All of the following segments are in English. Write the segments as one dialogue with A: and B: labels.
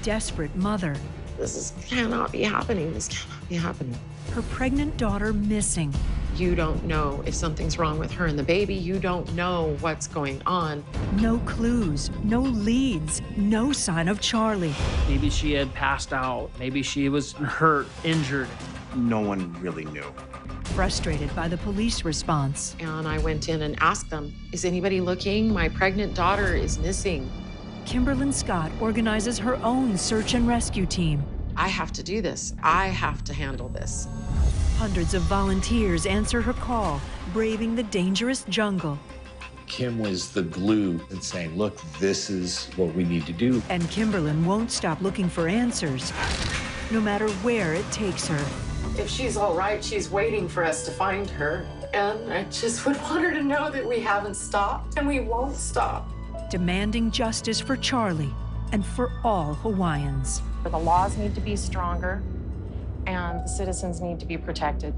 A: desperate mother.
B: Cannot be happening. This cannot be happening.
A: Her pregnant daughter missing.
B: You don't know if something's wrong with her and the baby. You don't know what's going on.
A: No clues, no leads, no sign of Charlie.
C: Maybe she had passed out. Maybe she was hurt, injured.
D: No one really knew.
A: Frustrated by the police response.
B: And I went in and asked them, is anybody looking? My pregnant daughter is missing.
A: Kimberlyn Scott organizes her own search and rescue team.
B: I have to do this. I have to handle this.
A: Hundreds of volunteers answer her call, braving the dangerous jungle.
E: Kim was the glue and saying, look, this is what we need to do.
A: And Kimberlyn won't stop looking for answers, no matter where it takes her.
B: If she's all right, she's waiting for us to find her. And I just would want her to know that we haven't stopped and we won't stop.
A: Demanding justice for Charlie and for all Hawaiians.
F: The laws need to be stronger, and the citizens need to be protected.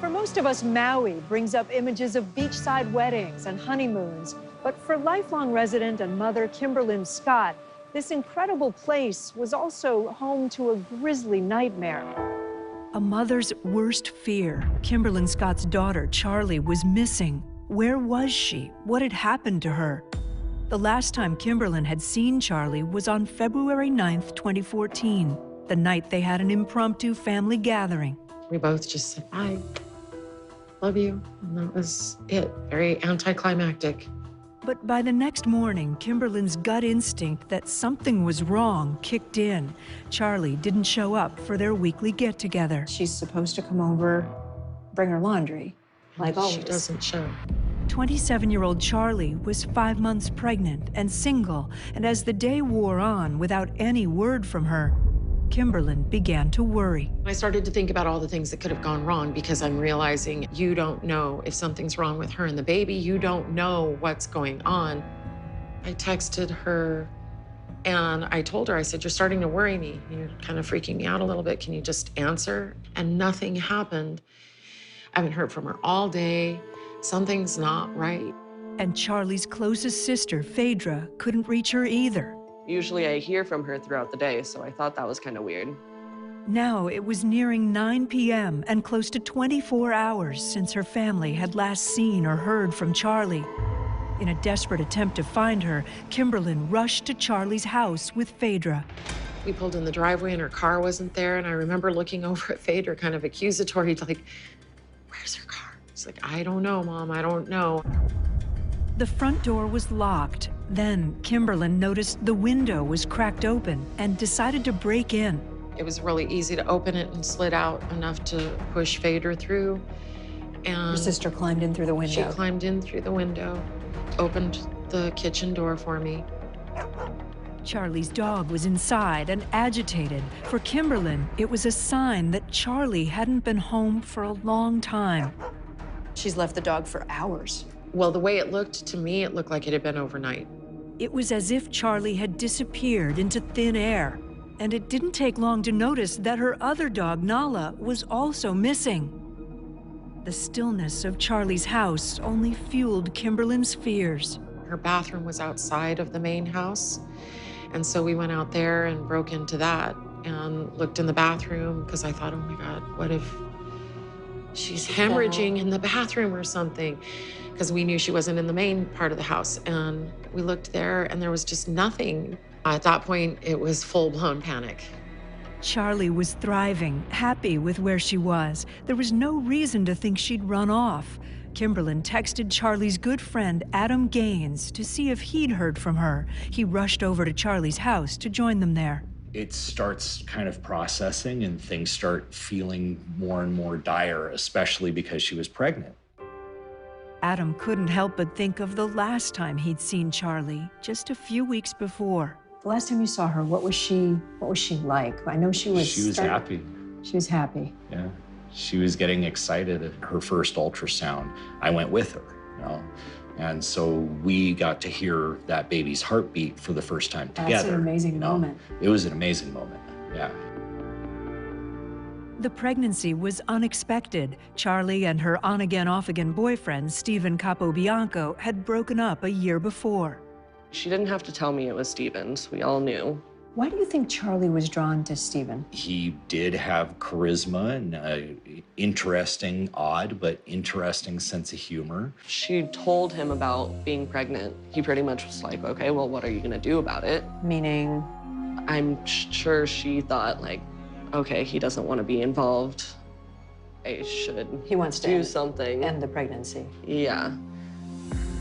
G: For most of us, Maui brings up images of beachside weddings and honeymoons. But for lifelong resident and mother Kimberlyn Scott, this incredible place was also home to a grisly nightmare.
A: A mother's worst fear. Kimberlyn Scott's daughter, Charlie, was missing. Where was she? What had happened to her? The last time Kimberlyn had seen Charlie was on February 9th, 2014, the night they had an impromptu family gathering.
B: We both just said, I love you. And that was it. Very anticlimactic.
A: But by the next morning, Kimberlyn's gut instinct that something was wrong kicked in. Charlie didn't show up for their weekly get-together.
G: She's supposed to come over, bring her laundry, like always.
B: She doesn't show.
A: 27-year-old Charlie was 5 months pregnant and single, and as the day wore on without any word from her, Kimberlyn began to worry.
B: I started to think about all the things that could have gone wrong because I'm realizing you don't know if something's wrong with her and the baby. You don't know what's going on. I texted her and I told her, I said, you're starting to worry me. You're kind of freaking me out a little bit. Can you just answer? And nothing happened. I haven't heard from her all day. Something's not right.
A: And Charlie's closest sister, Phaedra, couldn't reach her either.
H: Usually I hear from her throughout the day, so I thought that was kind of weird.
A: Now it was nearing 9 p.m. and close to 24 hours since her family had last seen or heard from Charlie. In a desperate attempt to find her, Kimberlyn rushed to Charlie's house with Phaedra.
B: We pulled in the driveway and her car wasn't there, and I remember looking over at Phaedra kind of accusatory, like, where's her car? It's like, I don't know, Mom, I don't know.
A: The front door was locked. Then Kimberlyn noticed the window was cracked open and decided to break in.
B: It was really easy to open it and slid out enough to push Phaedra through. And
G: Her sister climbed in through the window.
B: She climbed in through the window, opened the kitchen door for me.
A: Charlie's dog was inside and agitated. For Kimberlyn, it was a sign that Charlie hadn't been home for a long time.
G: She's left the dog for hours.
B: Well, the way it looked to me, it looked like it had been overnight.
A: It was as if Charlie had disappeared into thin air. And it didn't take long to notice that her other dog, Nala, was also missing. The stillness of Charlie's house only fueled Kimberlyn's fears.
B: Her bathroom was outside of the main house. And so we went out there and broke into that and looked in the bathroom because I thought, oh my God, what if she's hemorrhaging in the bathroom or something? Because we knew she wasn't in the main part of the house. And we looked there and there was just nothing. At that point, it was full-blown panic.
A: Charlie was thriving, happy with where she was. There was no reason to think she'd run off. Kimberlyn texted Charlie's good friend, Adam Gaines, to see if he'd heard from her. He rushed over to Charlie's house to join them there.
E: It starts kind of processing and things start feeling more and more dire, especially because she was pregnant.
A: Adam couldn't help but think of the last time he'd seen Charlie, just a few weeks before.
G: The last time you saw her, what was she like? I know she was
E: happy.
G: She was happy.
E: Yeah. She was getting excited at her first ultrasound. I went with her, you know. And so we got to hear that baby's heartbeat for the first time together.
G: That's an amazing moment.
E: It was an amazing moment, yeah.
A: The pregnancy was unexpected. Charlie and her on-again, off-again boyfriend, Stephen Capobianco, had broken up a year before.
H: She didn't have to tell me it was Steven's. We all knew.
G: Why do you think Charlie was drawn to Stephen?
E: He did have charisma and an interesting, odd, but interesting sense of humor.
H: She told him about being pregnant. He pretty much was like, okay, well, what are you gonna do about it?
G: Meaning?
H: I'm sure she thought, like, okay, he doesn't want to be involved. I should
G: He wants to
H: do something.
G: end the pregnancy.
H: Yeah.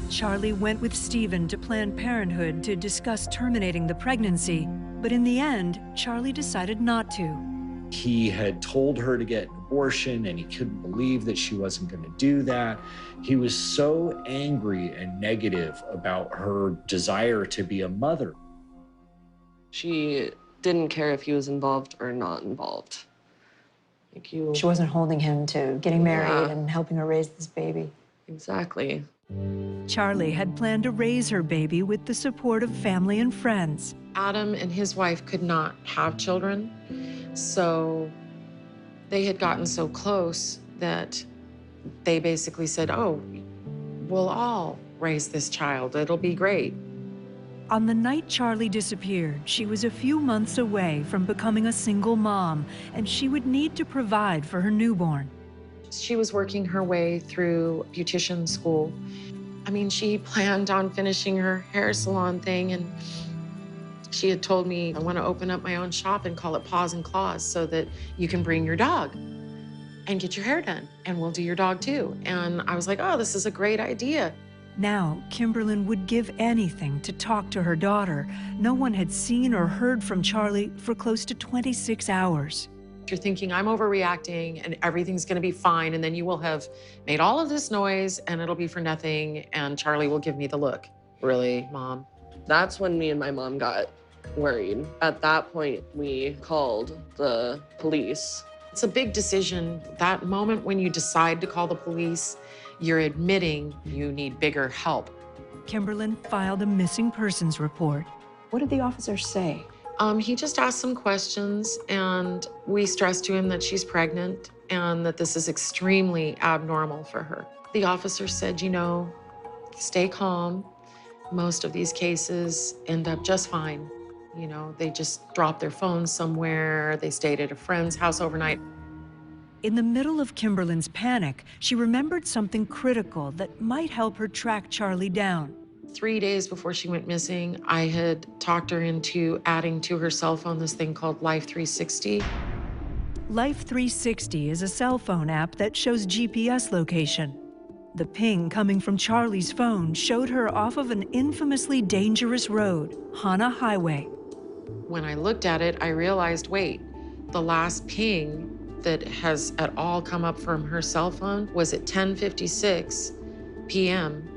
A: Charlie went with Stephen to Planned Parenthood to discuss terminating the pregnancy, but in the end, Charlie decided not to.
E: He had told her to get an abortion, and he couldn't believe that she wasn't going to do that. He was so angry and negative about her desire to be a mother.
H: She didn't care if he was involved or not involved. Like you.
G: She wasn't holding him to getting married
H: Yeah.
G: and helping her raise this baby.
H: Exactly.
A: Charlie had planned to raise her baby with the support of family and friends.
B: Adam and his wife could not have children, so they had gotten so close that they basically said, oh, we'll all raise this child. It'll be great.
A: On the night Charlie disappeared, she was a few months away from becoming a single mom, and she would need to provide for her newborn.
B: She was working her way through beautician school. I mean, she planned on finishing her hair salon thing, and she had told me, I want to open up my own shop and call it Paws and Claws so that you can bring your dog and get your hair done, and we'll do your dog too. And I was like, oh, this is a great idea.
A: Now, Kimberlyn would give anything to talk to her daughter. No one had seen or heard from Charlie for close to 26 hours.
B: You're thinking, I'm overreacting and everything's gonna be fine, and then you will have made all of this noise and it'll be for nothing, and Charlie will give me the look. Really, Mom?
H: That's when me and my mom got worried. At that point, we called the police.
B: It's a big decision. That moment when you decide to call the police, you're admitting you need bigger help.
A: Kimberlyn filed a missing persons report.
G: What did the officers say?
B: He just asked some questions, and we stressed to him that she's pregnant and that this is extremely abnormal for her. The officer said, you know, stay calm. Most of these cases end up just fine. You know, they just drop their phones somewhere, they stayed at a friend's house overnight.
A: In the middle of Kimberlyn's panic, she remembered something critical that might help her track Charlie down.
B: 3 days before she went missing, I had talked her into adding to her cell phone this thing called Life 360.
A: Life 360 is a cell phone app that shows GPS location. The ping coming from Charlie's phone showed her off of an infamously dangerous road, Hana Highway.
B: When I looked at it, I realized, wait, the last ping that has at all come up from her cell phone was at 10:56 p.m.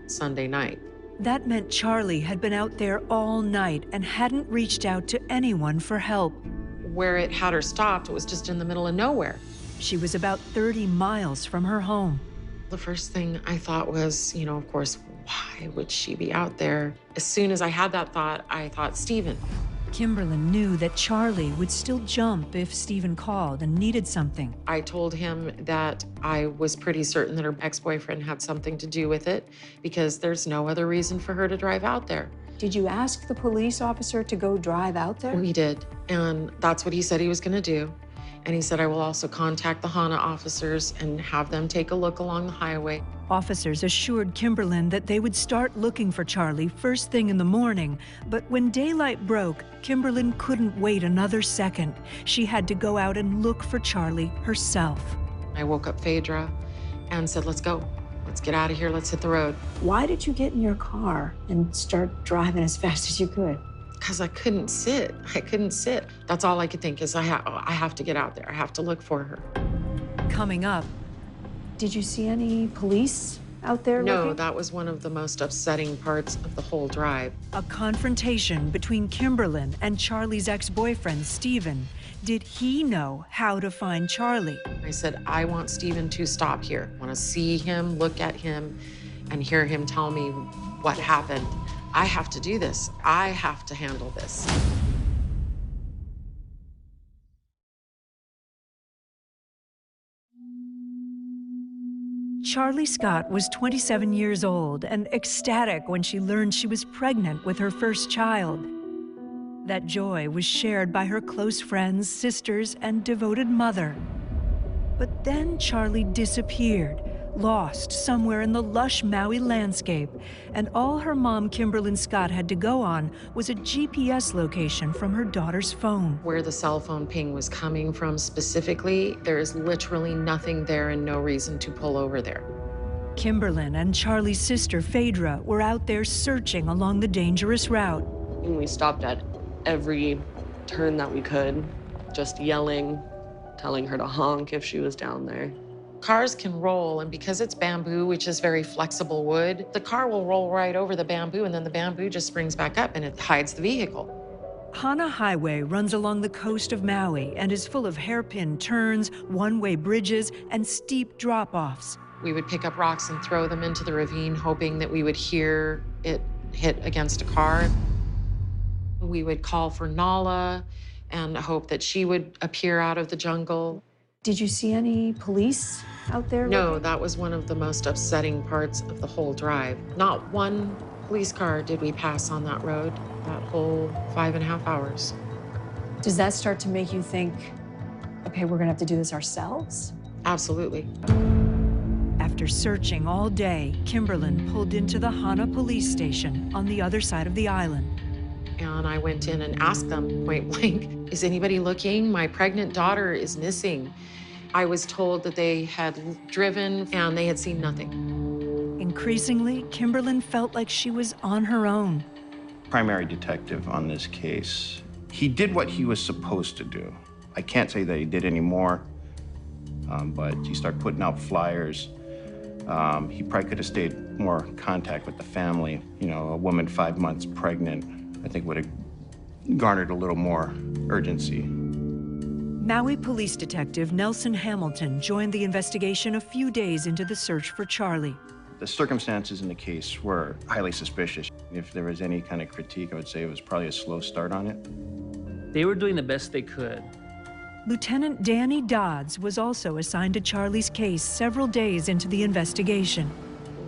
B: Sunday night.
A: That meant Charlie had been out there all night and hadn't reached out to anyone for help.
B: Where it had her stopped, it was just in the middle of nowhere.
A: She was about 30 miles from her home.
B: The first thing I thought was, you know, of course, why would she be out there? As soon as I had that thought, I thought, Stephen.
A: Kimberlyn knew that Charlie would still jump if Stephen called and needed something.
B: I told him that I was pretty certain that her ex-boyfriend had something to do with it because there's no other reason for her to drive out there.
G: Did you ask the police officer to go drive out there?
B: We did, and that's what he said he was gonna do. And he said, I will also contact the HANA officers and have them take a look along the highway.
A: Officers assured Kimberlyn that they would start looking for Charlie first thing in the morning, but when daylight broke, Kimberlyn couldn't wait another second. She had to go out and look for Charlie herself.
B: I woke up Phaedra and said, let's go. Let's get out of here, let's hit the road.
G: Why did you get in your car and start driving as fast as you could?
B: Because I couldn't sit. I couldn't sit. That's all I could think is I have to get out there. I have to look for her.
A: Coming up,
G: Did you see any police out there
B: No,
G: looking?
B: that was one of the most upsetting parts of the whole drive.
A: A confrontation between Kimberlin and Charlie's ex-boyfriend, Stephen. Did he know how to find Charlie?
B: I said, I want Stephen to stop here. I want to see him, look at him, and hear him tell me what happened. I have to do this. I have to handle this.
A: Charlie Scott was 27 years old and ecstatic when she learned she was pregnant with her first child. That joy was shared by her close friends, sisters, and devoted mother. But then Charlie disappeared, lost somewhere in the lush Maui landscape, and all her mom, Kimberlin Scott, had to go on was a GPS location from her daughter's phone.
B: Where the cell phone ping was coming from specifically, there is literally nothing there and no reason to pull over there.
A: Kimberlin and Charlie's sister, Phaedra, were out there searching along the dangerous route.
H: And we stopped at every turn that we could, just yelling, telling her to honk if she was down there.
B: Cars can roll, and because it's bamboo, which is very flexible wood, the car will roll right over the bamboo, and then the bamboo just springs back up and it hides the vehicle.
A: Hana Highway runs along the coast of Maui and is full of hairpin turns, one-way bridges, and steep drop-offs.
B: We would pick up rocks and throw them into the ravine, hoping that we would hear it hit against a car. We would call for Nala and hope that she would appear out of the jungle.
G: Did you see any police out there?
B: No,
G: looking?
B: that was one of the most upsetting parts of the whole drive. Not one police car did we pass on that road that whole 5.5 hours.
G: Does that start to make you think, okay, we're gonna have to do this ourselves?
B: Absolutely.
A: After searching all day, Kimberlin pulled into the Hana police station on the other side of the island.
B: And I went in and asked them point blank, is anybody looking? My pregnant daughter is missing. I was told that they had driven and they had seen nothing.
A: Increasingly, Kimberlin felt like she was on her own.
D: Primary detective on this case, he did what he was supposed to do. I can't say that he did any more, but he started putting out flyers. He probably could have stayed more in contact with the family. You know, a woman 5 months pregnant, I think would have garnered a little more urgency.
A: Maui police detective Nelson Hamilton joined the investigation a few days into the search for Charlie.
D: The circumstances in the case were highly suspicious. If there was any kind of critique, I would say it was probably a slow start on it.
C: They were doing the best they could.
A: Lieutenant Danny Dodds was also assigned to Charlie's case several days into the investigation.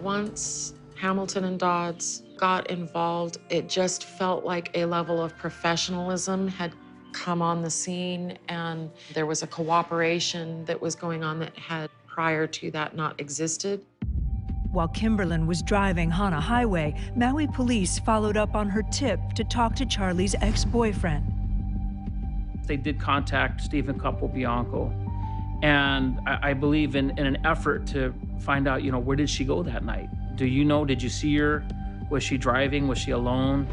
B: Once Hamilton and Dodds got involved, it just felt like a level of professionalism had come on the scene, and there was a cooperation that was going on that had prior to that not existed.
A: While Kimberlin was driving Hana Highway, Maui police followed up on her tip to talk to Charlie's ex-boyfriend.
C: They did contact Stephen Capobianco, and I believe in an effort to find out, you know, where did she go that night? Do you know, did you see her? Was she driving? Was she alone?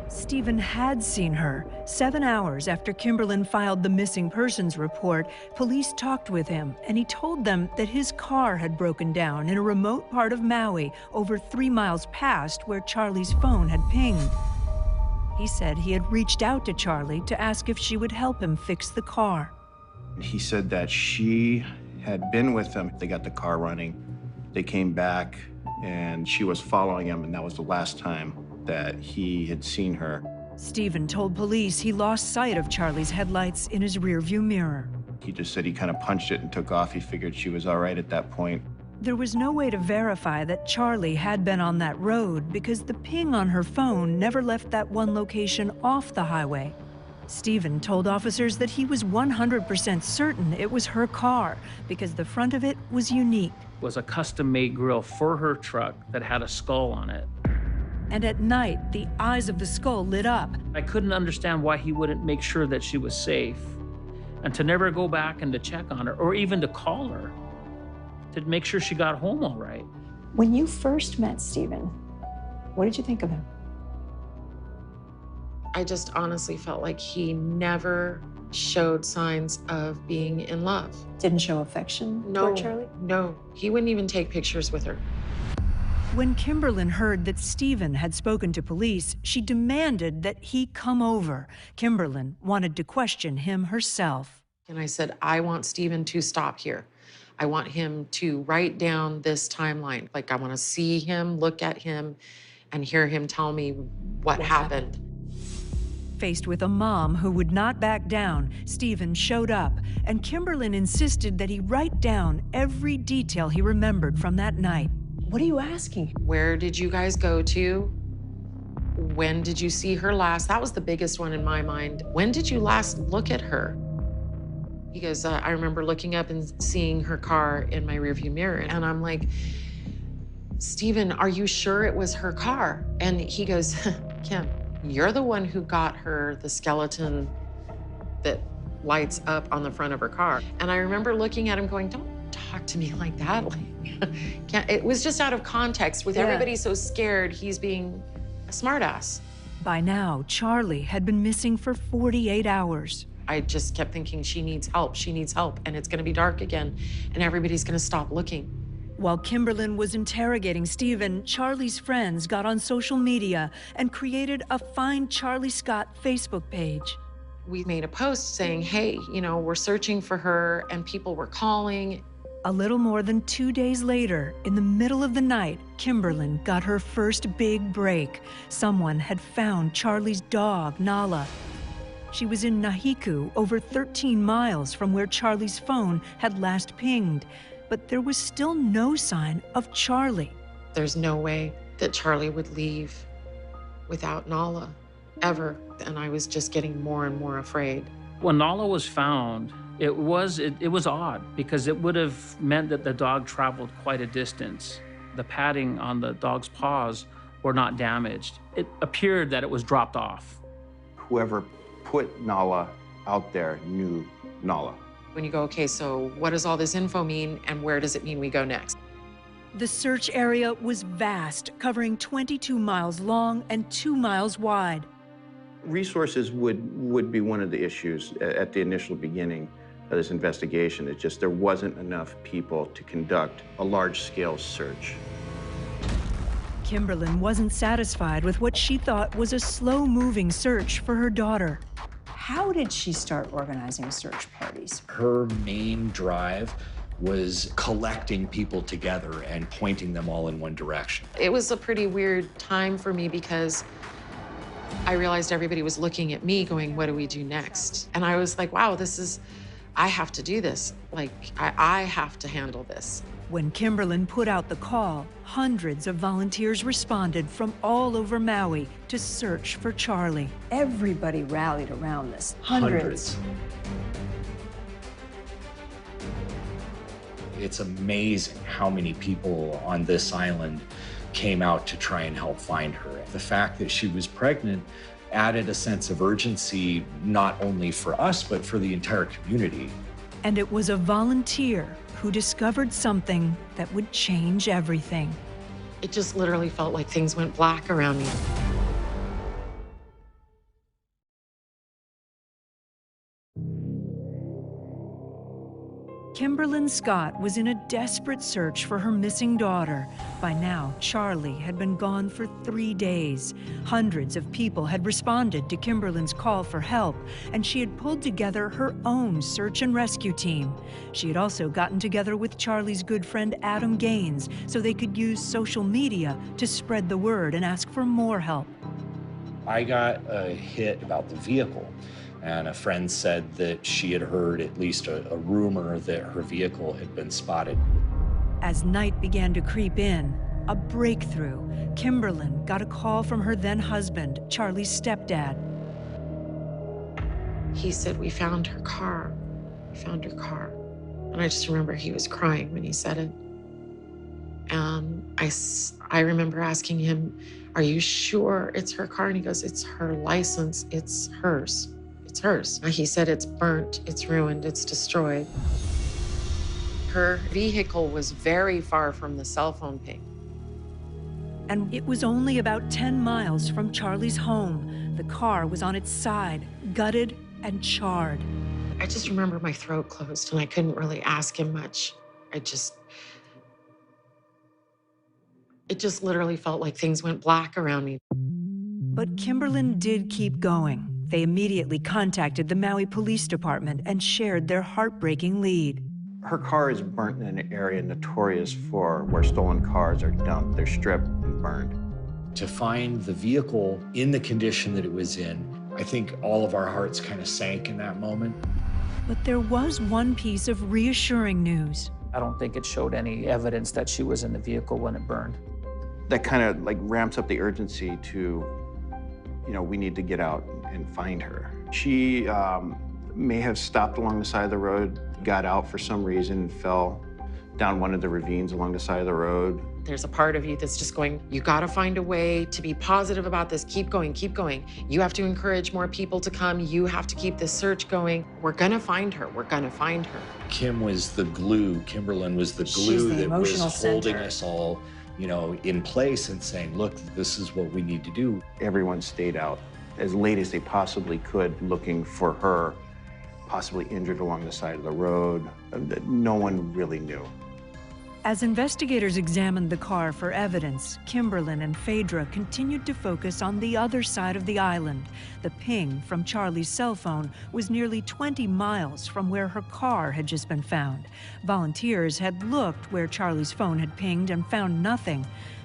A: Stephen had seen her. 7 hours after Kimberlin filed the missing persons report, police talked with him, and he told them that his car had broken down in a remote part of Maui, over 3 miles past where Charlie's phone had pinged. He said he had reached out to Charlie to ask if she would help him fix the car.
D: He said that she had been with him. They got the car running. They came back, and she was following him, and that was the last time that he had seen her.
A: Stephen told police he lost sight of Charlie's headlights in his rearview mirror.
D: He just said he kind of punched it and took off. He figured she was all right at that point.
A: There was no way to verify that Charlie had been on that road because the ping on her phone never left that one location off the highway. Stephen told officers that he was 100% certain it was her car because the front of it was unique.
C: It was a custom-made grill for her truck that had a skull on it.
A: And at night, the eyes of the skull lit up.
C: I couldn't understand why he wouldn't make sure that she was safe, and to never go back and to check on her, or even to call her, to make sure she got home all right.
G: When you first met Stephen, what did you think of him?
B: I just honestly felt like he never showed signs of being in love.
G: Didn't show affection
B: No,
G: toward Charlie?
B: no, he wouldn't even take pictures with her.
A: When Kimberlin heard that Stephen had spoken to police, she demanded that he come over. Kimberlin wanted to question him herself.
B: And I said, I want Stephen to stop here. I want him to write down this timeline. Like, I want to see him, look at him, and hear him tell me what happened.
A: Faced with a mom who would not back down, Stephen showed up, and Kimberlin insisted that he write down every detail he remembered from that night.
G: What are you asking?
B: Where did you guys go to? When did you see her last? That was the biggest one in my mind. When did you last look at her? He goes, I remember looking up and seeing her car in my rearview mirror. And I'm like, Stephen, are you sure it was her car? And he goes, Kim, you're the one who got her the skeleton that lights up on the front of her car. And I remember looking at him going, don't talk to me like that. Like, it was just out of context with everybody so scared he's being a smartass.
A: By now, Charlie had been missing for 48 hours.
B: I just kept thinking, she needs help, and it's gonna be dark again, and everybody's gonna stop looking.
A: While Kimberlin was interrogating Stephen, Charlie's friends got on social media and created a Find Charlie Scott Facebook page.
B: We made a post saying, hey, you know, we're searching for her, and people were calling.
A: A little more than 2 days later, in the middle of the night, Kimberlin got her first big break. Someone had found Charlie's dog, Nala. She was in Nahiku, over 13 miles from where Charlie's phone had last pinged. But there was still no sign of Charlie.
B: There's no way that Charlie would leave without Nala, ever. And I was just getting more and more afraid.
C: When Nala was found, it was odd because it would have meant that the dog traveled quite a distance. The padding on the dog's paws were not damaged. It appeared that it was dropped off.
D: Whoever put Nala out there knew Nala.
B: When you go, okay, so what does all this info mean, and where does it mean we go next?
A: The search area was vast, covering 22 miles long and 2 miles wide.
D: Resources would be one of the issues at the initial beginning of this investigation. It's just there wasn't enough people to conduct a large-scale search.
A: Kimberlin wasn't satisfied with what she thought was a slow-moving search for her daughter.
G: How did she start organizing search parties?
E: Her main drive was collecting people together and pointing them all in one direction.
B: It was a pretty weird time for me because I realized everybody was looking at me going, what do we do next? And I was like, wow, I have to do this. Like, I have to handle this.
A: When Kimberlin put out the call, hundreds of volunteers responded from all over Maui to search for Charlie.
G: Everybody rallied around this. Hundreds.
E: It's amazing how many people on this island came out to try and help find her. The fact that she was pregnant added a sense of urgency, not only for us, but for the entire community.
A: And it was a volunteer who discovered something that would change everything.
B: It just literally felt like things went black around me.
A: Kimberlin Scott was in a desperate search for her missing daughter. By now, Charlie had been gone for 3 days. Hundreds of people had responded to Kimberlin's call for help, and she had pulled together her own search and rescue team. She had also gotten together with Charlie's good friend Adam Gaines so they could use social media to spread the word and ask for more help.
E: I got a hit about the vehicle. And a friend said that she had heard at least a rumor that her vehicle had been spotted.
A: As night began to creep in, a breakthrough. Kimberlin got a call from her then husband, Charlie's stepdad.
B: He said, we found her car. We found her car. And I just remember he was crying when he said it. And I remember asking him, are you sure it's her car? And he goes, it's her license, it's hers. It's hers. He said it's burnt, it's ruined, it's destroyed. Her vehicle was very far from the cell phone ping.
A: And it was only about 10 miles from Charlie's home. The car was on its side, gutted and charred.
B: I just remember my throat closed and I couldn't really ask him much. It just literally felt like things went black around me.
A: But Kimberlin did keep going. They immediately contacted the Maui Police Department and shared their heartbreaking lead.
D: Her car is burnt in an area notorious for where stolen cars are dumped. They're stripped and burned.
E: To find the vehicle in the condition that it was in, I think all of our hearts kind of sank in that moment.
A: But there was one piece of reassuring news.
C: I don't think it showed any evidence that she was in the vehicle when it burned.
D: That kind of like ramps up the urgency to, we need to get out and find her. She may have stopped along the side of the road, got out for some reason, and fell down one of the ravines along the side of the road.
B: There's a part of you that's just going, you gotta find a way to be positive about this. Keep going, keep going. You have to encourage more people to come. You have to keep this search going. We're gonna find her, we're gonna find her.
E: Kim was the glue, Kimberlin was the glue
G: the
E: that was
G: emotional
E: holding
G: center.
E: us all, in place and saying, look, this is what we need to do.
D: Everyone stayed out as late as they possibly could, looking for her, possibly injured along the side of the road. No one really knew.
A: As investigators examined the car for evidence, Kimberlin and Phaedra continued to focus on the other side of the island. The ping from Charlie's cell phone was nearly 20 miles from where her car had just been found. Volunteers had looked where Charlie's phone had pinged and found nothing.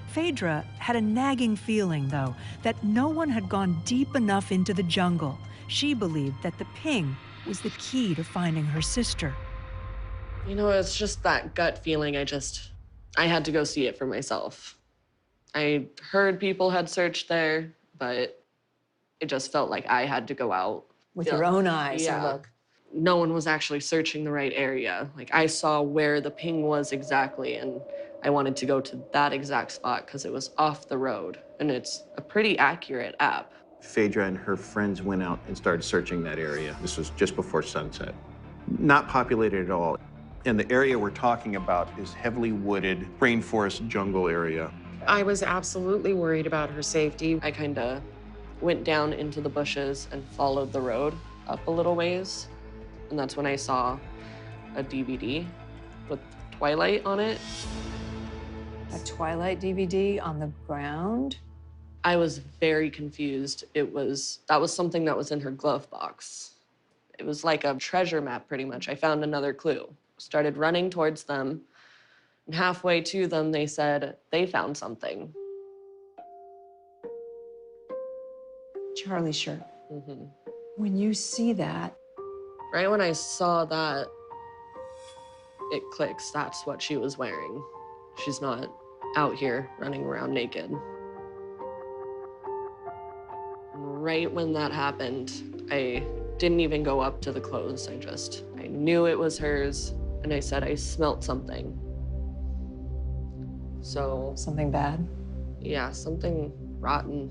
A: Phaedra had a nagging feeling, though, that no one had gone deep enough into the jungle. She believed that the ping was the key to finding her sister.
H: It's just that gut feeling. I had to go see it for myself. I heard people had searched there, but it just felt like I had to go out.
G: With your own eyes and
H: Yeah.
G: look.
H: No one was actually searching the right area. Like, I saw where the ping was exactly, and I wanted to go to that exact spot because it was off the road, and it's a pretty accurate app.
D: Phaedra and her friends went out and started searching that area. This was just before sunset. Not populated at all. And the area we're talking about is heavily wooded, rainforest jungle area.
B: I was absolutely worried about her safety.
H: I kind of went down into the bushes and followed the road up a little ways, and that's when I saw a DVD with Twilight on it.
G: A Twilight DVD on the ground?
H: I was very confused. That was something that was in her glove box. It was like a treasure map, pretty much. I found another clue. Started running towards them, and halfway to them, they said they found something.
G: Charlie's shirt.
H: Mm-hmm.
G: When you see that,
H: Right when I saw that, it clicks. That's what she was wearing. She's not out here running around naked. Right when that happened, I didn't even go up to the clothes. I knew it was hers, and I said, I smelt something. So,
G: something bad.
H: yeah, something rotten.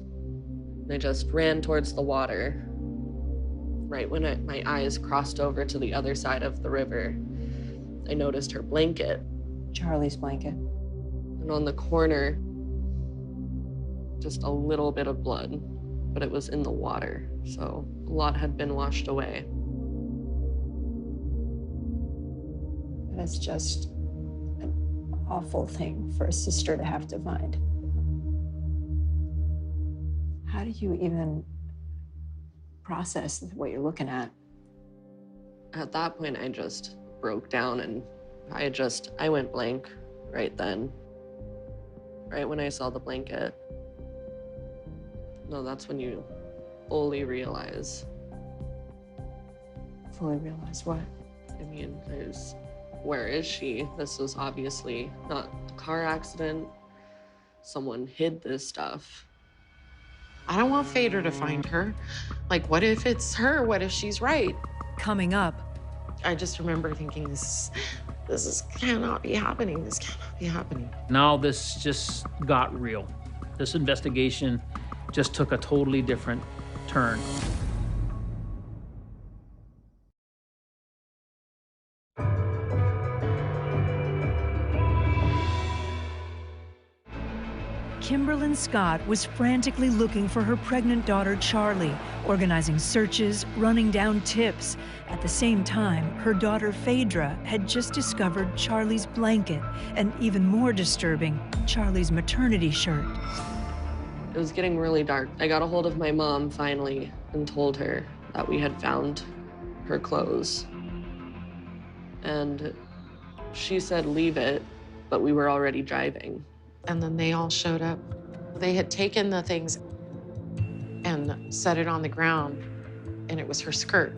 H: And I just ran towards the water. Right when my eyes crossed over to the other side of the river, I noticed her blanket.
G: Charlie's blanket.
H: And on the corner, just a little bit of blood, but it was in the water. So a lot had been washed away.
G: That's just an awful thing for a sister to have to find. How do you even process what you're looking at?
H: At that point, I just broke down, and I went blank right then. Right when I saw the blanket. No, that's when you fully realize.
G: Fully realize what?
H: I mean, where is she? This was obviously not a car accident. Someone hid this stuff.
B: I don't want Phaedra to find her. Like, what if it's her? What if she's right?
A: Coming up,
B: I just remember thinking, this cannot be happening. This cannot be happening.
C: Now this just got real. This investigation just took a totally different turn.
A: Kimberlyn Scott was frantically looking for her pregnant daughter, Charlie, organizing searches, running down tips. At the same time, her daughter, Phaedra, had just discovered Charlie's blanket, and even more disturbing, Charlie's maternity shirt.
H: It was getting really dark. I got a hold of my mom finally and told her that we had found her clothes. And she said, leave it, but we were already driving.
B: And then they all showed up. They had taken the things and set it on the ground, and it was her skirt.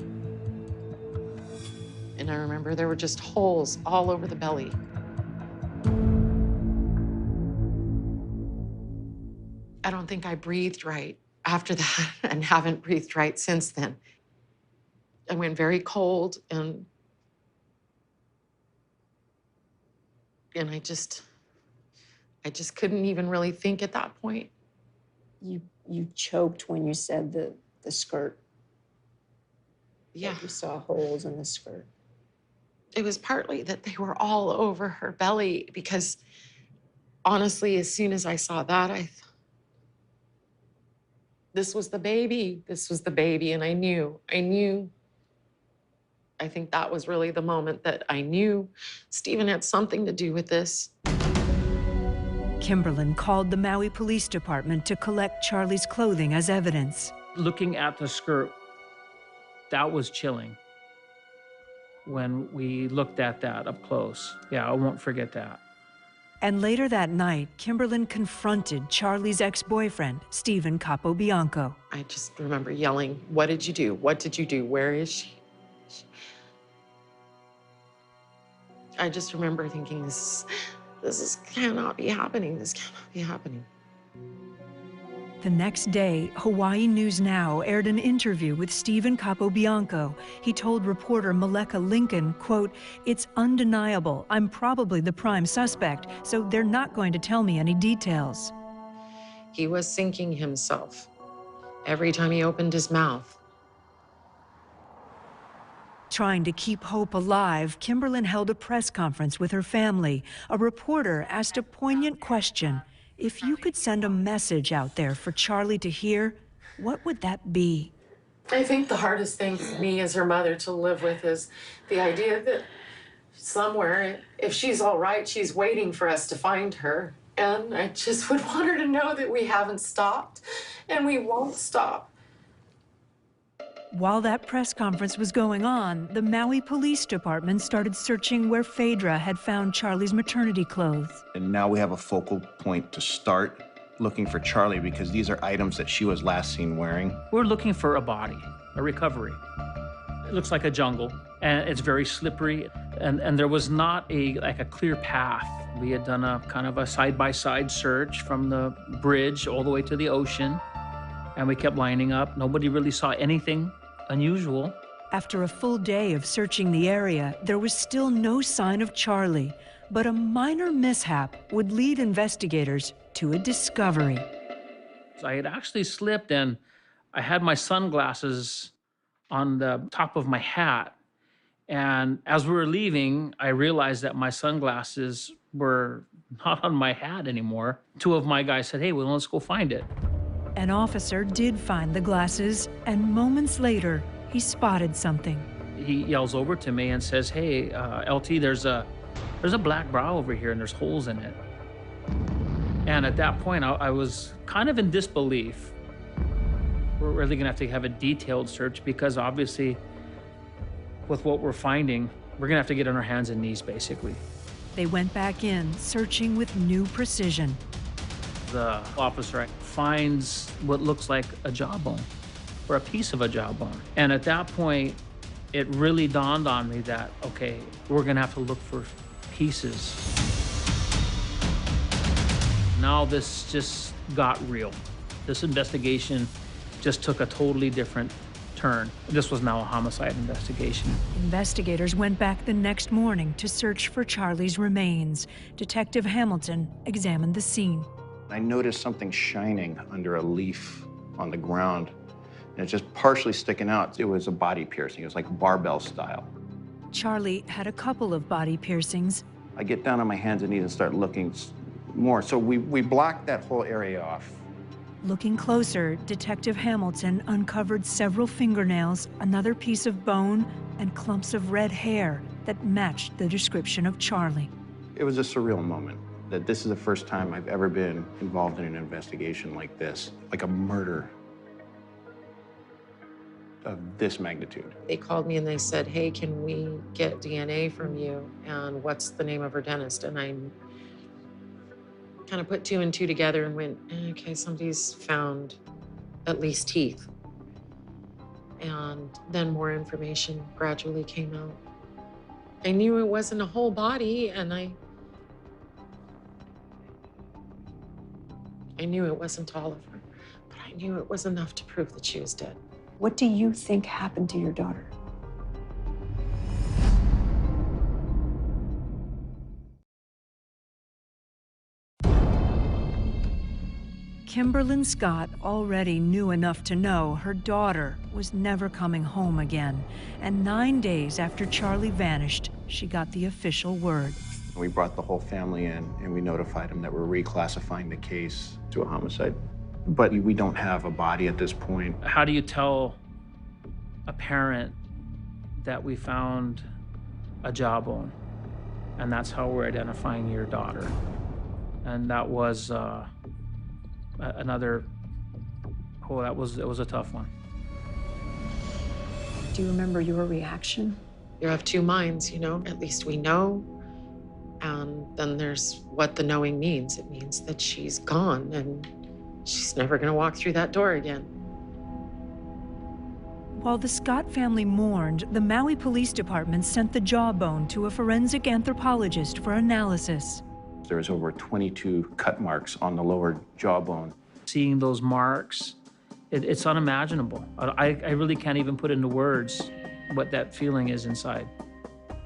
B: And I remember there were just holes all over the belly. I don't think I breathed right after that and haven't breathed right since then. I went very cold and I just couldn't even really think at that point.
G: You choked when you said the skirt.
B: Yeah.
G: You saw holes in the skirt.
B: It was partly that they were all over her belly because honestly, as soon as I saw that, I thought, this was the baby. This was the baby. And I knew. I think that was really the moment that I knew Stephen had something to do with this.
A: Kimberlyn called the Maui Police Department to collect Charlie's clothing as evidence.
C: Looking at the skirt, that was chilling when we looked at that up close. Yeah, I won't forget that.
A: And later that night, Kimberlyn confronted Charlie's ex-boyfriend, Stephen Capobianco.
B: I just remember yelling, what did you do? What did you do? Where is she? I just remember thinking, this cannot be happening. This cannot be happening.
A: The next day, Hawaii News Now aired an interview with Stephen Capobianco. He told reporter Maleka Lincoln, quote, "It's undeniable. I'm probably the prime suspect, so they're not going to tell me any details."
B: He was sinking himself every time he opened his mouth.
A: Trying to keep hope alive, Kimberlyn held a press conference with her family. A reporter asked a poignant question. If you could send a message out there for Charlie to hear, what would that be?
B: I think the hardest thing for me as her mother to live with is the idea that somewhere, if she's all right, she's waiting for us to find her. And I just would want her to know that we haven't stopped and we won't stop.
A: While that press conference was going on, the Maui Police Department started searching where Phaedra had found Charlie's maternity clothes.
D: And now we have a focal point to start looking for Charlie because these are items that she was last seen wearing.
C: We're looking for a body, a recovery. It looks like a jungle, and it's very slippery, and there was not a clear path. We had done a kind of a side-by-side search from the bridge all the way to the ocean, and we kept lining up. Nobody really saw anything unusual.
A: After a full day of searching the area, there was still no sign of Charlie, but a minor mishap would lead investigators to a discovery.
C: I had actually slipped, and I had my sunglasses on the top of my hat. And as we were leaving, I realized that my sunglasses were not on my hat anymore. Two of my guys said, "Hey, well, let's go find it."
A: An officer did find the glasses, and moments later, he spotted something.
C: He yells over to me and says, "Hey, LT, there's a black bra over here, and there's holes in it." And at that point, I was kind of in disbelief. We're really gonna have to have a detailed search because obviously, with what we're finding, we're gonna have to get on our hands and knees, basically.
A: They went back in, searching with new precision.
C: The officer finds what looks like a jawbone or a piece of a jawbone. And at that point, it really dawned on me that, okay, we're gonna have to look for pieces. Now this just got real. This investigation just took a totally different turn. This was now a homicide investigation.
A: Investigators went back the next morning to search for Charlie's remains. Detective Hamilton examined the scene.
D: I noticed something shining under a leaf on the ground, and it's just partially sticking out. It was a body piercing. It was like barbell style.
A: Charlie had a couple of body piercings.
D: I get down on my hands and knees and start looking More. So we blocked that whole area off.
A: Looking closer, Detective Hamilton uncovered several fingernails, another piece of bone, and clumps of red hair that matched the description of Charlie.
D: It was a surreal moment that this is the first time I've ever been involved in an investigation like this, like a murder of this magnitude.
B: They called me and they said, hey, can we get DNA from you? And what's the name of her dentist? And I kind of put two and two together and went, okay, somebody's found at least teeth. And then more information gradually came out. I knew it wasn't a whole body, and I knew it wasn't all of her, but I knew it was enough to prove that she was dead.
G: What do you think happened to your daughter?
A: Kimberlyn Scott already knew enough to know her daughter was never coming home again. And 9 days after Charlie vanished, she got the official word.
D: We brought the whole family in and we notified them that we're reclassifying the case to a homicide. But we don't have a body at this point.
C: How do you tell a parent that we found a jawbone and that's how we're identifying your daughter? And that was it was a tough one.
G: Do you remember your reaction?
B: You have two minds, you know? At least we know. And then there's what the knowing means. It means that she's gone and she's never gonna walk through that door again.
A: While the Scott family mourned, the Maui Police Department sent the jawbone to a forensic anthropologist for analysis.
D: There was over 22 cut marks on the lower jawbone.
C: Seeing those marks, it's unimaginable. I really can't even put into words what that feeling is inside.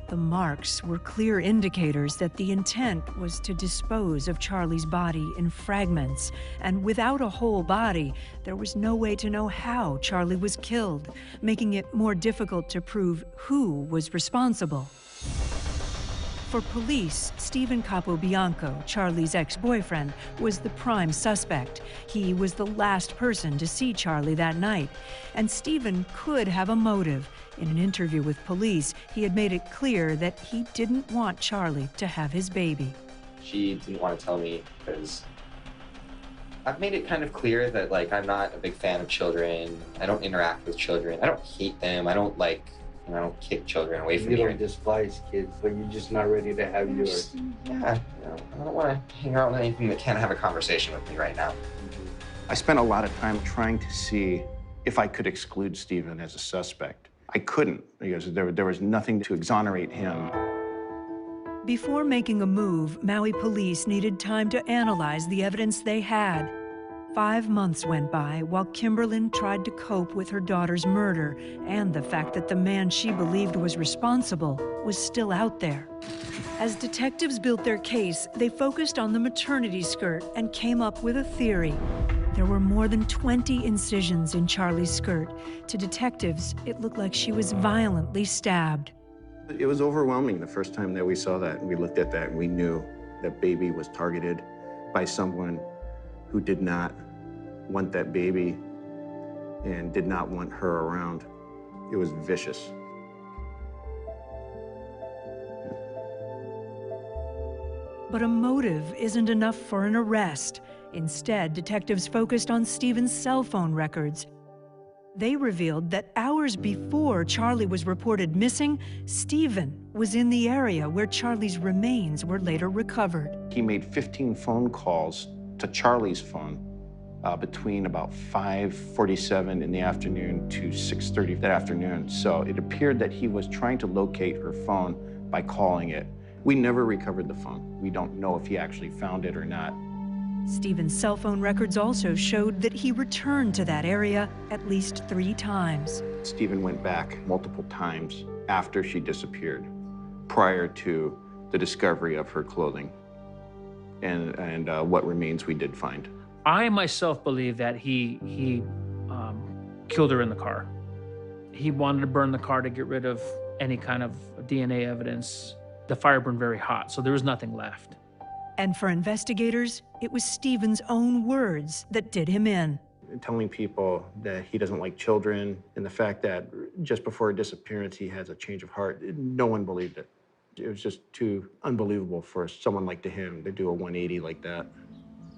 A: The marks were clear indicators that the intent was to dispose of Charlie's body in fragments. And without a whole body, there was no way to know how Charlie was killed, making it more difficult to prove who was responsible. For police, Stephen Capobianco, Charlie's ex-boyfriend, was the prime suspect. He was the last person to see Charlie that night. And Stephen could have a motive. In an interview with police, he had made it clear that he didn't want Charlie to have his baby.
I: She didn't want to tell me because I've made it kind of clear that, like, I'm not a big fan of children. I don't interact with children. I don't hate them. I don't kick children away from me.
J: You don't despise kids, but you're just not ready to have yours.
I: Yeah, I don't want to hang out with anything that can't have a conversation with me right now.
D: I spent a lot of time trying to see if I could exclude Stephen as a suspect. I couldn't, because there was nothing to exonerate him.
A: Before making a move, Maui police needed time to analyze the evidence they had. 5 months went by while Kimberlyn tried to cope with her daughter's murder and the fact that the man she believed was responsible was still out there. As detectives built their case, they focused on the maternity skirt and came up with a theory. There were more than 20 incisions in Charlie's skirt. To detectives, it looked like she was violently stabbed.
D: It was overwhelming the first time that we saw that, and we looked at that, and we knew that baby was targeted by someone who did not want that baby and did not want her around. It was vicious.
A: But a motive isn't enough for an arrest. Instead, detectives focused on Stephen's cell phone records. They revealed that hours before Charlie was reported missing, Stephen was in the area where Charlie's remains were later recovered.
D: He made 15 phone calls to Charlie's phone between about 5:47 in the afternoon to 6:30 that afternoon. So it appeared that he was trying to locate her phone by calling it. We never recovered the phone. We don't know if he actually found it or not.
A: Stephen's cell phone records also showed that he returned to that area at least 3 times.
D: Stephen went back multiple times after she disappeared, prior to the discovery of her clothing and what remains we did find.
C: I myself believe that he killed her in the car. He wanted to burn the car to get rid of any kind of DNA evidence. The fire burned very hot, so there was nothing left.
A: And for investigators, it was Stephen's own words that did him in.
D: Telling people that he doesn't like children and the fact that just before a disappearance he has a change of heart, no one believed it. It was just too unbelievable for someone like him to do a 180 like that.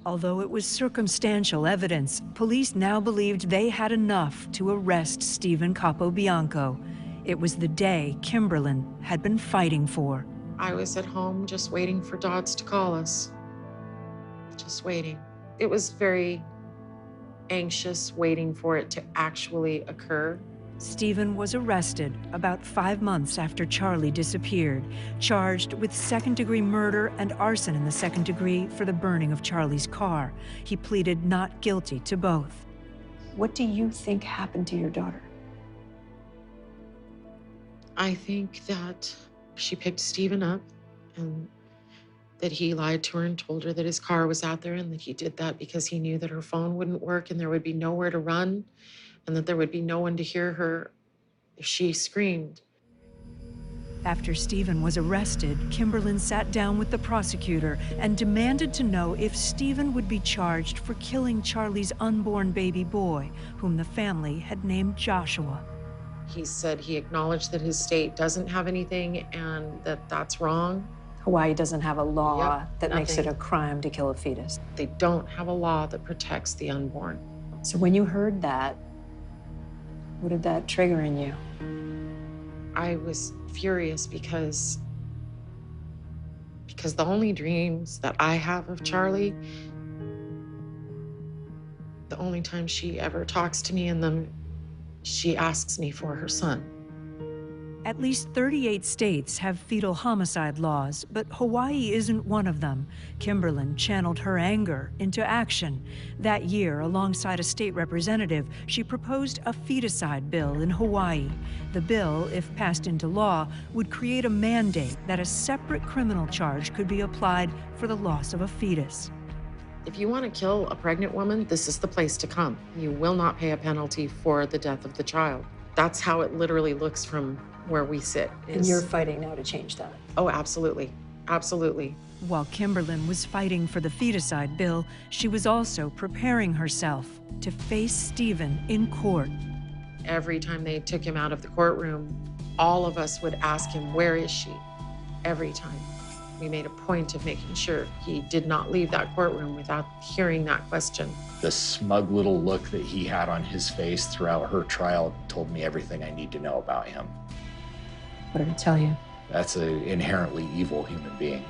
A: Although it was circumstantial evidence, police now believed they had enough to arrest Stephen Capobianco. It was the day Kimberlin had been fighting for.
B: I was at home just waiting for Dodds to call us. Just waiting. It was very anxious, waiting for it to actually occur.
A: Stephen was arrested about 5 months after Charlie disappeared, charged with second-degree murder and arson in the second degree for the burning of Charlie's car. He pleaded not guilty to both.
G: What do you think happened to your daughter?
B: I think that she picked Stephen up and that he lied to her and told her that his car was out there and that he did that because he knew that her phone wouldn't work and there would be nowhere to run and that there would be no one to hear her if she screamed.
A: After Stephen was arrested, Kimberlin sat down with the prosecutor and demanded to know if Stephen would be charged for killing Charlie's unborn baby boy, whom the family had named Joshua.
B: He said he acknowledged that his state doesn't have anything and that that's wrong.
G: Hawaii doesn't have a law that makes it
B: nothing.
G: a crime to kill a fetus.
B: They don't have a law that protects the unborn.
G: So when you heard that, what did that trigger in you?
B: I was furious because the only dreams that I have of Charlie, the only time she ever talks to me in them, she asks me for her son.
A: At least 38 states have fetal homicide laws, but Hawaii isn't one of them. Kimberlin channeled her anger into action. That year, alongside a state representative, she proposed a feticide bill in Hawaii. The bill, if passed into law, would create a mandate that a separate criminal charge could be applied for the loss of a fetus.
B: If you want to kill a pregnant woman, this is the place to come. You will not pay a penalty for the death of the child. That's how it literally looks from where we sit.
G: And you're fighting now to change that.
B: Oh, absolutely. Absolutely.
A: While Kimberlin was fighting for the feticide bill, she was also preparing herself to face Stephen in court.
B: Every time they took him out of the courtroom, all of us would ask him, "Where is she?" Every time. We made a point of making sure he did not leave that courtroom without hearing that question.
E: The smug little look that he had on his face throughout her trial told me everything I need to know about him.
G: What did it tell you?
E: That's an inherently evil human being.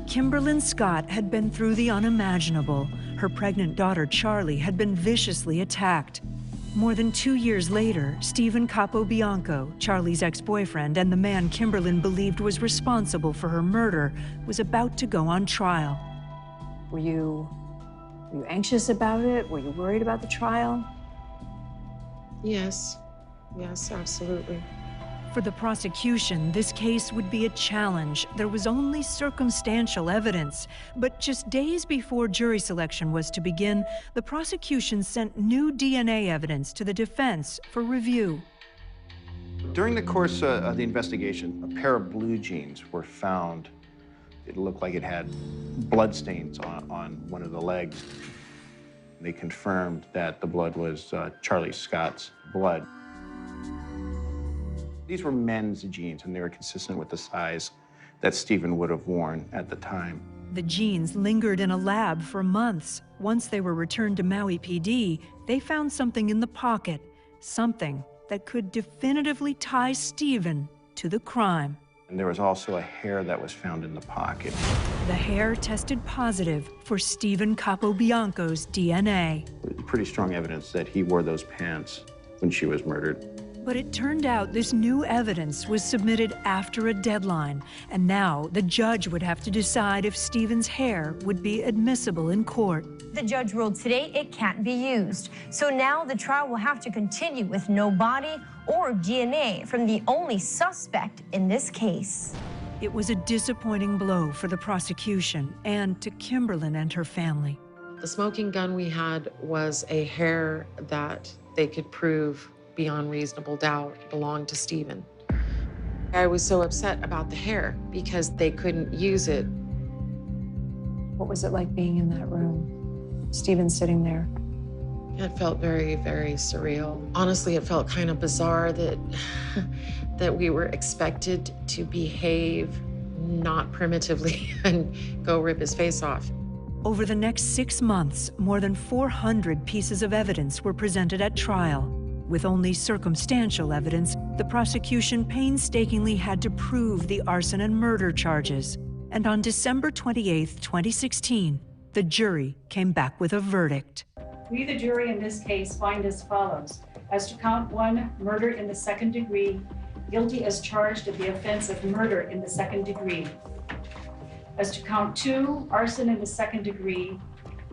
A: Kimberlin Scott had been through the unimaginable. Her pregnant daughter, Charlie, had been viciously attacked. More than 2 years later, Stephen Capobianco, Charlie's ex-boyfriend and the man Kimberlin believed was responsible for her murder, was about to go on trial.
G: Were you anxious about it? Were you worried about the trial?
B: Yes. Yes, absolutely.
A: For the prosecution, this case would be a challenge. There was only circumstantial evidence. But just days before jury selection was to begin, the prosecution sent new DNA evidence to the defense for review.
D: During the course of the investigation, a pair of blue jeans were found. It looked like it had bloodstains on one of the legs. They confirmed that the blood was Charlie Scott's blood. These were men's jeans, and they were consistent with the size that Stephen would have worn at the time.
A: The jeans lingered in a lab for months. Once they were returned to Maui PD, they found something in the pocket, something that could definitively tie Stephen to the crime.
D: And there was also a hair that was found in the pocket.
A: The hair tested positive for Stephen Capobianco's DNA.
D: Pretty strong evidence that he wore those pants when she was murdered.
A: But it turned out this new evidence was submitted after a deadline, and now the judge would have to decide if Stephen's hair would be admissible in court.
K: The judge ruled today it can't be used. So now the trial will have to continue with no body or DNA from the only suspect in this case.
A: It was a disappointing blow for the prosecution and to Kimberlin and her family.
B: The smoking gun we had was a hair that they could prove beyond reasonable doubt belonged to Stephen. I was so upset about the hair because they couldn't use it.
G: What was it like being in that room? Stephen sitting there.
B: It felt very, very surreal. Honestly, it felt kind of bizarre that, that we were expected to behave not primitively and go rip his face off.
A: Over the next 6 months, more than 400 pieces of evidence were presented at trial. With only circumstantial evidence, the prosecution painstakingly had to prove the arson and murder charges. And on December 28, 2016, the jury came back with a verdict.
L: We, the jury in this case, find as follows. As to count 1, murder in the second degree, guilty as charged of the offense of murder in the second degree. As to count 2, arson in the second degree,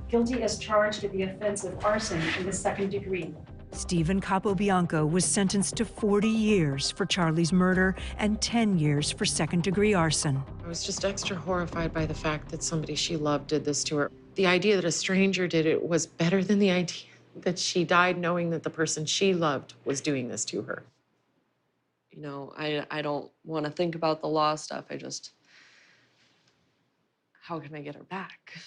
L: guilty as charged of the offense of arson in the second degree.
A: Stephen Capobianco was sentenced to 40 years for Charlie's murder and 10 years for second-degree arson.
B: I was just extra horrified by the fact that somebody she loved did this to her. The idea that a stranger did it was better than the idea that she died knowing that the person she loved was doing this to her.
H: You know, I don't want to think about the law stuff. How can I get her back?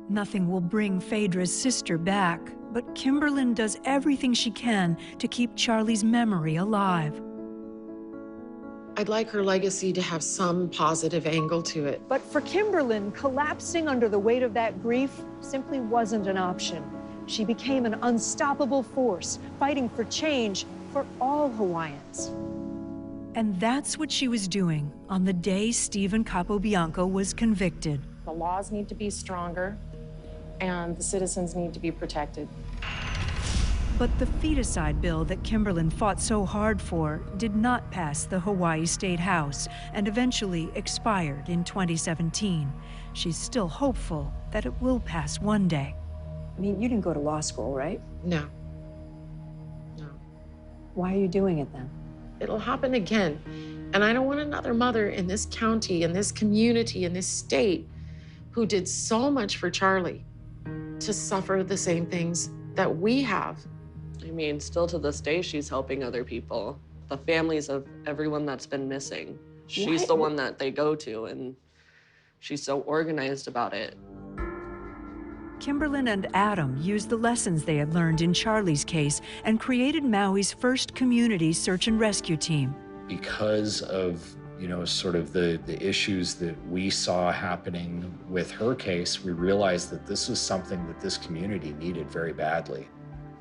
A: Nothing will bring Phaedra's sister back, but Kimberlyn does everything she can to keep Charlie's memory alive.
B: I'd like her legacy to have some positive angle to it.
G: But for Kimberlyn, collapsing under the weight of that grief simply wasn't an option. She became an unstoppable force, fighting for change for all Hawaiians.
A: And that's what she was doing on the day Stephen Capobianco was convicted.
F: The laws need to be stronger, and the citizens need to be protected.
A: But the feticide bill that Kimberlyn fought so hard for did not pass the Hawaii State House and eventually expired in 2017. She's still hopeful that it will pass one day.
G: I mean, you didn't go to law school, right?
B: No. No.
G: Why are you doing it then?
B: It'll happen again. And I don't want another mother in this county, in this community, in this state who did so much for Charlie to suffer the same things that we have.
H: I mean, still to this day, she's helping other people. The families of everyone that's been missing. She's the one that they go to, and she's so organized about it.
A: Kimberlyn and Adam used the lessons they had learned in Charlie's case and created Maui's first community search and rescue team.
E: Because of, you know, sort of the issues that we saw happening with her case, we realized that this was something that this community needed very badly.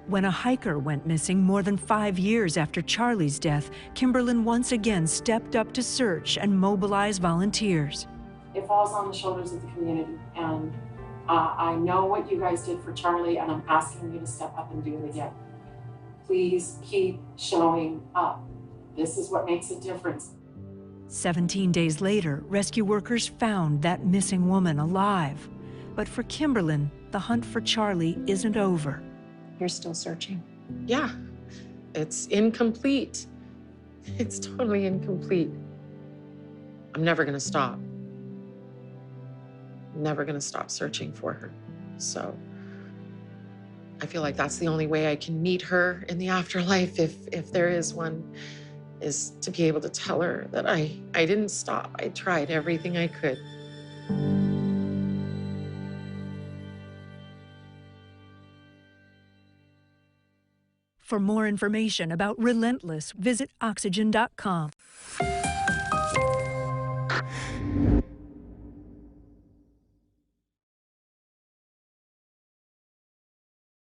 A: When a hiker went missing more than 5 years after Charlie's death, Kimberlyn once again stepped up to search and mobilize volunteers.
M: It falls on the shoulders of the community, and I know what you guys did for Charlie, and I'm asking you to step up and do it again. Please keep showing up. This is what makes a difference.
A: 17 days later, rescue workers found that missing woman alive. But for Kimberlyn, the hunt for Charlie isn't over.
G: You're still searching?
B: Yeah, it's incomplete. It's totally incomplete. I'm never gonna stop. I'm never gonna stop searching for her. So I feel like that's the only way I can meet her in the afterlife, if there is one, is to be able to tell her that I didn't stop. I tried everything I could.
A: For more information about Relentless, visit oxygen.com.